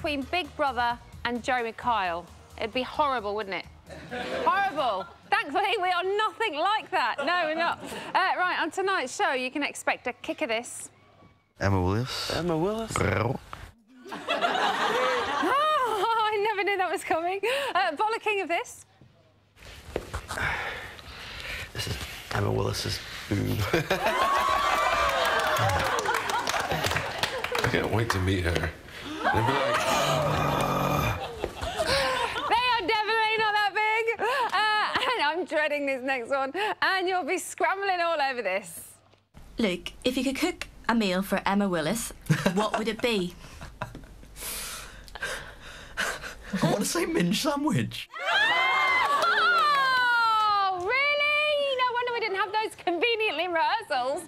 between Big Brother and Jeremy Kyle. It'd be horrible, wouldn't it? Horrible. Thankfully, we are nothing like that. No, we're not. Right, on tonight's show, you can expect a kick of this. Emma Willis. Emma Willis. Oh, I never knew that was coming. Bollocking of this. This is Emma Willis's boob. I can't wait to meet her. And be like, They are definitely not that big. And I'm dreading this next one. And you'll be scrambling all over this. Luke, if you could cook a meal for Emma Willis, what would it be? I want to say mince sandwich. Oh, really? No wonder we didn't have those conveniently in rehearsals.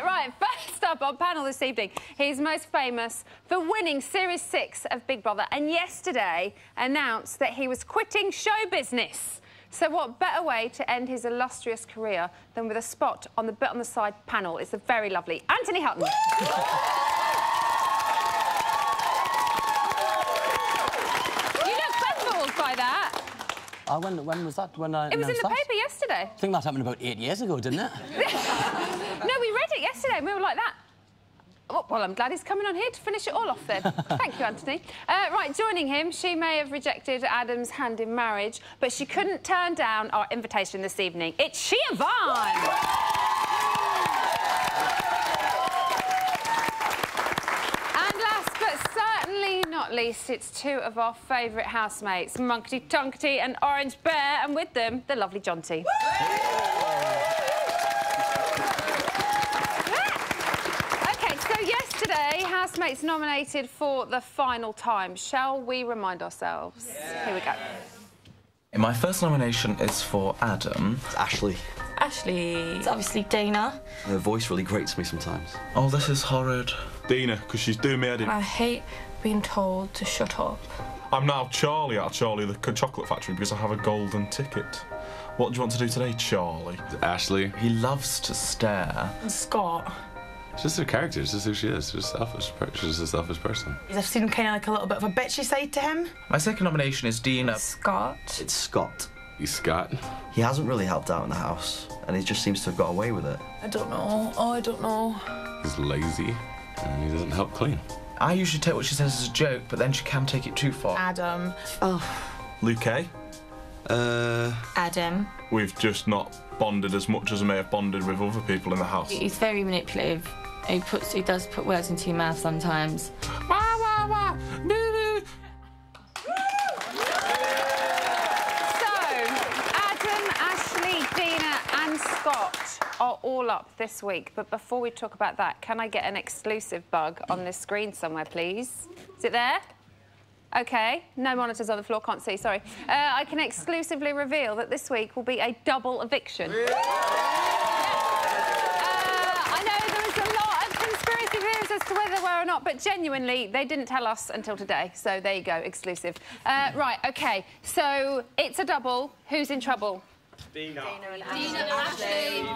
Right, first up on panel this evening, he's most famous for winning Series 6 of Big Brother and yesterday announced that he was quitting show business. So what better way to end his illustrious career than with a spot on the Bit on the Side panel? It's the very lovely Anthony Hutton. By that. When was that? When I It was in the announced paper yesterday. I think that happened about 8 years ago, didn't it? No, we read it yesterday and we were like that. Oh, well, I'm glad he's coming on here to finish it all off then. Thank you, Anthony. Right, joining him, she may have rejected Adam's hand in marriage, but she couldn't turn down our invitation this evening. It's Siobhan! Not least, it's two of our favourite housemates, Munkety Tunkety and Orange Bear, and with them, the lovely Jonty. OK, so yesterday, housemates nominated for the final time. Shall we remind ourselves? Yeah. Here we go. My first nomination is for Adam. It's Ashley. Ashley. It's obviously Dana. Her voice really grates me sometimes. Oh, this is horrid. Dina, because she's doing me head in. I hate being told to shut up. I'm now Charlie at Charlie the Chocolate Factory because I have a golden ticket. What do you want to do today, Charlie? Ashley. He loves to stare. And Scott. It's just her character, it's just who she is. She's selfish. She's just a selfish person. I've seen him kind of like a little bit of a bitchy side to him. My second nomination is Dina. Scott. It's Scott. He's Scott. He hasn't really helped out in the house, and he just seems to have got away with it. I don't know. Oh, I don't know. He's lazy, and he doesn't help clean. I usually take what she says as a joke, but then she can take it too far. Adam. Oh. Luke A. Adam. We've just not bonded as much as I may have bonded with other people in the house. He's very manipulative. He does put words into your mouth sometimes. Wah, wah, wah. So, Adam, Ashley, Dina and Scott are all up this week. But before we talk about that, can I get an exclusive bug on this screen somewhere, please? Is it there? OK, no monitors on the floor, can't see, sorry. I can exclusively reveal that this week will be a double eviction. I know there was a lot of conspiracy theories as to whether they were or not, but genuinely, they didn't tell us until today, so there you go, exclusive. Right, OK, so it's a double. Who's in trouble? Dina. Dina and Ashley.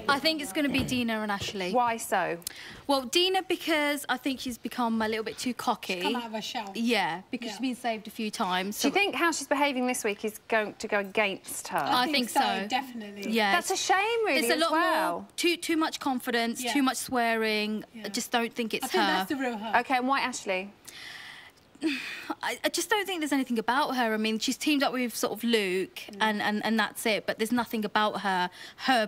I think it's going to be Dina and Ashley. Why so? Well, Dina, because I think she's become a little bit too cocky. She's come out of her shell. Yeah, because she's been saved a few times. Do you think how she's behaving this week is going to go against her? I think so. Definitely. Yeah. That's a shame, really. It's a lot more. Too much confidence, too much swearing. I just don't think it's her. I think that's the real her. OK, and why Ashley? I just don't think there's anything about her. I mean, she's teamed up with sort of Luke and that's it, but there's nothing about her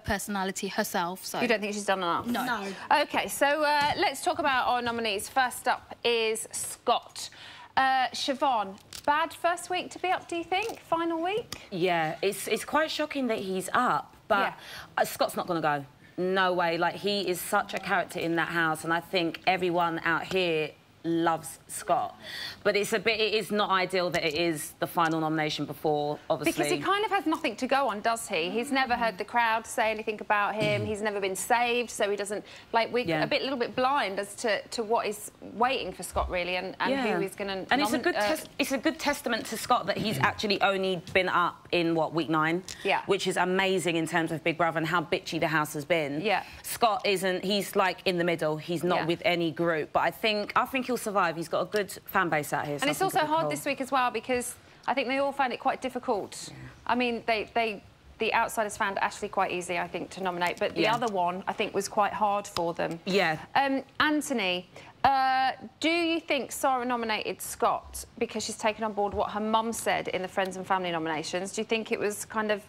personality, herself. So you don't think she's done enough? No. OK, so let's talk about our nominees. First up is Scott. Siobhan, bad first week to be up, do you think? Final week? Yeah, it's quite shocking that he's up, but Scott's not going to go. No way. Like, he is such a character in that house, and I think everyone out here loves Scott, but it is not ideal that it is the final nomination before, obviously. Because he kind of has nothing to go on, does he? He's never heard the crowd say anything about him. He's never been saved, so he doesn't... Like, we're a little bit blind as to what is waiting for Scott, really, and who he's going to... And it's a good testament to Scott that he's actually only been up in, what, week 9? Yeah. Which is amazing in terms of Big Brother and how bitchy the house has been. Yeah. Scott isn't... He's, like, in the middle. He's not with any group, but I think he'll survive. He's got a good fan base out here. So and it's also hard this week as well because I think they all find it quite difficult. Yeah. I mean, the outsiders found Ashley quite easy, I think, to nominate, but the other one, I think, was quite hard for them. Yeah. Anthony, do you think Sarah nominated Scott because she's taken on board what her mum said in the Friends and Family nominations? Do you think it was kind of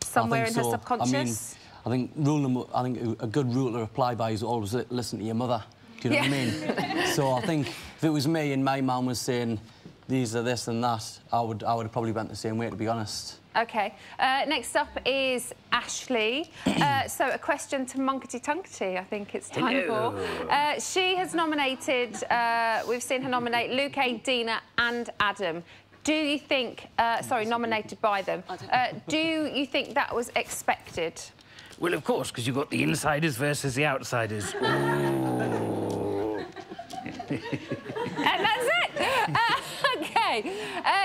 somewhere in her subconscious? I think a good rule to apply by is always listen to your mother. Do you know what I mean? So I think if it was me and my mum was saying these are this and that, I would have probably went the same way, to be honest. OK. Next up is Ashley. So a question to Munkety Tunkety, I think it's time for. She has nominated, we've seen her nominate Luke A, Dina and Adam. Do you think, sorry, nominated by them, do you think that was expected? Well, of course, because you've got the insiders versus the outsiders. And that's it! OK.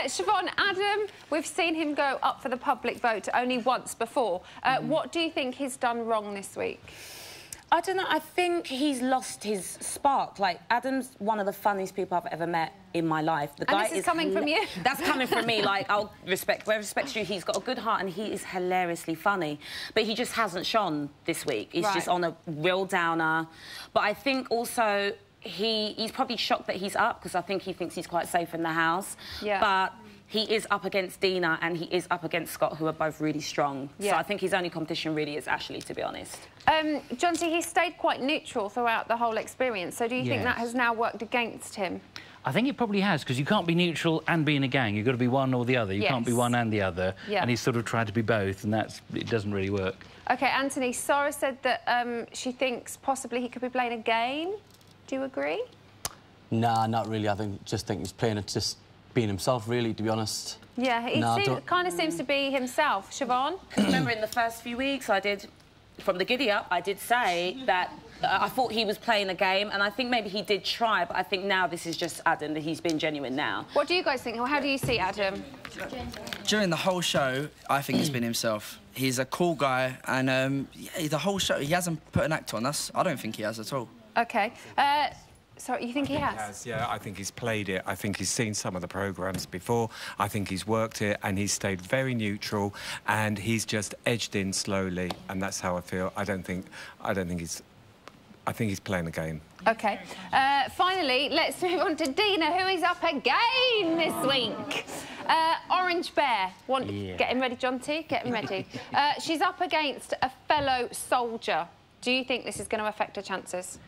Siobhan, Adam, we've seen him go up for the public vote only once before. What do you think he's done wrong this week? I don't know. I think he's lost his spark. Like, Adam's one of the funniest people I've ever met in my life. The guy and this is coming from you? That's coming from me. Like, I'll respect... Where respects you, he's got a good heart and he is hilariously funny. But he just hasn't shone this week. He's just on a real downer. But I think also he's probably shocked that he's up because I think he thinks he's quite safe in the house. Yeah. But he is up against Dina and he is up against Scott, who are both really strong. Yeah. So I think his only competition really is Ashley, to be honest. John T, he stayed quite neutral throughout the whole experience, so do you think that has now worked against him? I think it probably has, because you can't be neutral and be in a gang. You've got to be one or the other. You can't be one and the other. Yeah. And he's sort of tried to be both, and it doesn't really work. OK, Anthony, Sarah said that she thinks possibly he could be playing a game. Do you agree? Nah, not really. I just think he's playing it just being himself, really, to be honest. Yeah, he kind of seems to be himself. Siobhan? Because remember, in the first few weeks, from the giddy up, I did say that I thought he was playing a game, and I think maybe he did try, but I think now this is just Adam, that he's been genuine now. What do you guys think? How do you see Adam? During the whole show, I think he's been himself. He's a cool guy, and the whole show, he hasn't put an act on us. I don't think he has at all. OK. Sorry, you think he has? Yeah, I think he's played it. I think he's seen some of the programmes before. I think he's worked it and he's stayed very neutral and he's just edged in slowly, and that's how I feel. I think he's playing a game. OK. Finally, let's move on to Dina, who is up again this week. Orange Bear. Get him ready, John T. Get him ready. She's up against a fellow soldier. Do you think this is going to affect her chances?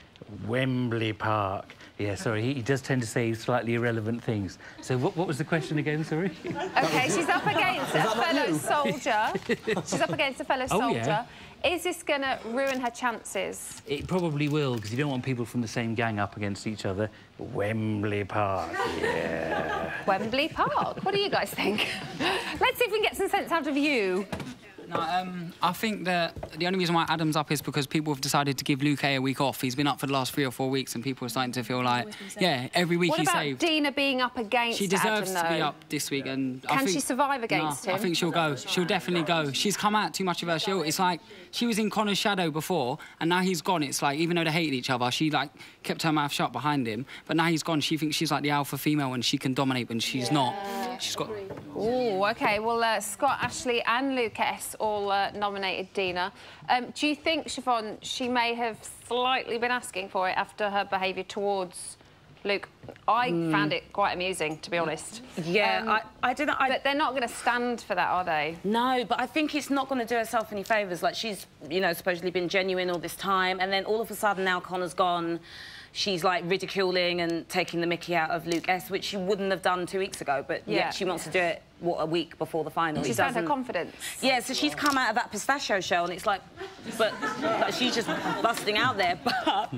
Wembley Park. Yeah, sorry, he does tend to say slightly irrelevant things. So what was the question again, sorry? OK, she's up against a fellow soldier. She's up against a fellow soldier. Yeah. Is this going to ruin her chances? It probably will, because you don't want people from the same gang up against each other. Wembley Park, yeah. Wembley Park? What do you guys think? Let's see if we can get some sense out of you. No, I think that the only reason why Adam's up is because people have decided to give Luke a week off. He's been up for the last 3 or 4 weeks and people are starting to feel like, yeah, every week he's saved. What about Dina being up against Adam, She deserves to be up this week. And Can she survive against him? I think she'll go. She'll definitely go. She's come out too much of her shield. It's like she was in Connor's shadow before and now he's gone. It's like, even though they hated each other, she, like, kept her mouth shut behind him. But now he's gone. She thinks she's, like, the alpha female and she can dominate when she's not. She's got... Oh, OK. Well, Scott, Ashley and Luke S all nominated Dina. Do you think, Siobhan, she may have slightly been asking for it after her behaviour towards Luke? I found it quite amusing, to be honest. Yeah, I don't know. But they're not going to stand for that, are they? No, but I think it's not going to do herself any favours. Like, she's, you know, supposedly been genuine all this time, and then all of a sudden now Connor's gone. She's, like, ridiculing and taking the mickey out of Luke S, which she wouldn't have done 2 weeks ago, but yet she wants to do it, a week before the final. She's found her confidence. Yeah, so she's come out of that pistachio shell and it's like... But like, she's just busting out there. But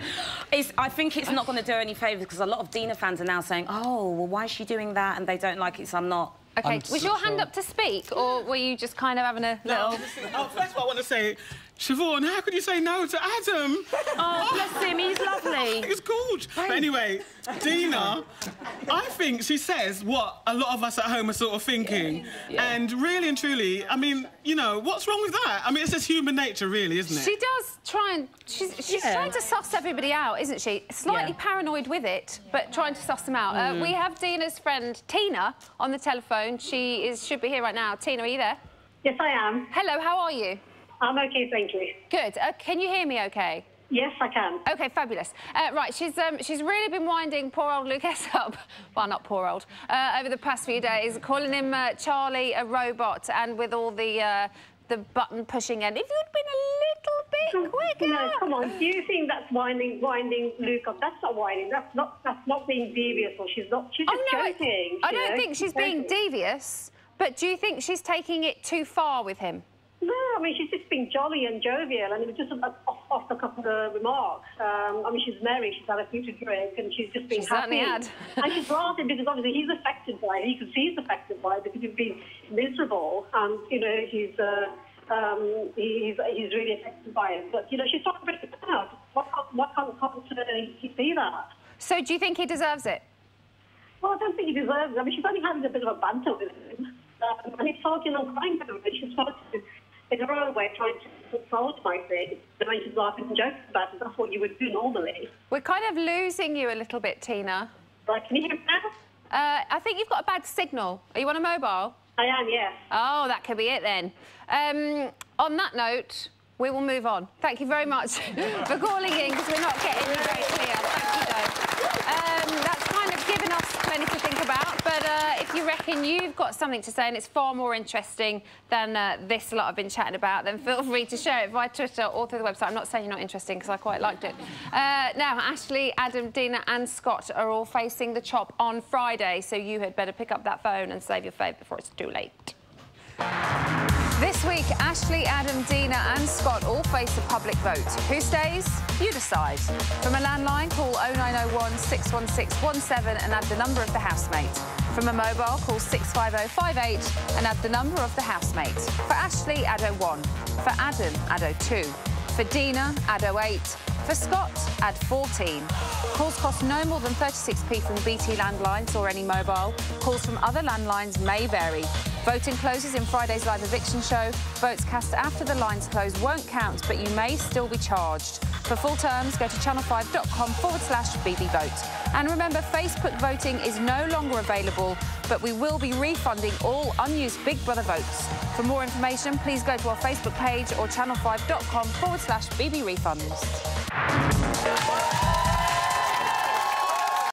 I think it's not going to do her any favours because a lot of Dina fans are now saying, oh, well, why is she doing that? And they don't like it, so I'm not... OK, was your hand up to speak, or were you just kind of having a little... Oh, first of all, I want to say, Siobhan, how could you say no to Adam? Oh, bless him, he's lovely. He's good. But anyway, Dina, I think she says what a lot of us at home are sort of thinking. Yeah. And really and truly, I mean, you know, what's wrong with that? I mean, it's just human nature, really, isn't it? She does try and... She's trying to suss everybody out, isn't she? Slightly paranoid with it, but trying to suss them out. We have Dina's friend, Tina, on the telephone. She should be here right now. Tina, are you there? Yes, I am. Hello, how are you? I'm OK, thank you. Good. Can you hear me OK? Yes, I can. OK, fabulous. Right, she's really been winding poor old Lucas up. Well, not poor old. Over the past few days, calling him Charlie a robot, and with all the button pushing in. If you'd been a little bit quicker. No, come on. Do you think that's winding Luke up? That's not winding. That's not being devious. Or she's just joking. I don't think she's being devious, but do you think she's taking it too far with him? No, I mean, she's just being jolly and jovial, and it was just off the cuff of the remarks. I mean, she's married, she's had a few to drink, and she's just been happy. Had. And she's laughing because obviously he's affected by it. He can see he's affected by it because he's been miserable, and, you know, he's really affected by it. But, you know, she's trying to bring it out. Why can't he see that? So do you think he deserves it? Well, I don't think he deserves it. I mean, she's only having a bit of a banter with him. And he's talking and crying to her. She's trying to, in her own way, trying to control him, I think. And when she's laughing and joking about it, that's what you would do normally. We're kind of losing you a little bit, Tina. Right, can you hear me now? I think you've got a bad signal. Are you on a mobile? I am, yes. Oh, that could be it then. On that note, we will move on. Thank you very much for calling in, because we're not getting you very clear. Thank you, though. That's kind of given us plenty to think about, but if you reckon you've got something to say and it's far more interesting than this lot I've been chatting about, then feel free to share it via Twitter or through the website. I'm not saying you're not interesting, because I quite liked it. Now, Ashley, Adam, Dina and Scott are all facing the chop on Friday, so you had better pick up that phone and save your fave before it's too late. This week, Ashley, Adam, Dina and Scott all face a public vote. Who stays? You decide. From a landline, call 0901 616 17 and add the number of the housemate. From a mobile, call 65058 and add the number of the housemate. For Ashley, add 01. For Adam, add 02. For Dina, add 08. For Scott, add 14. Calls cost no more than 36p from BT landlines or any mobile. Calls from other landlines may vary. Voting closes in Friday's live eviction show. Votes cast after the lines close won't count, but you may still be charged. For full terms, go to channel5.com/BBVote. And remember, Facebook voting is no longer available, but we will be refunding all unused Big Brother votes. For more information, please go to our Facebook page or channel5.com/BBRefunds.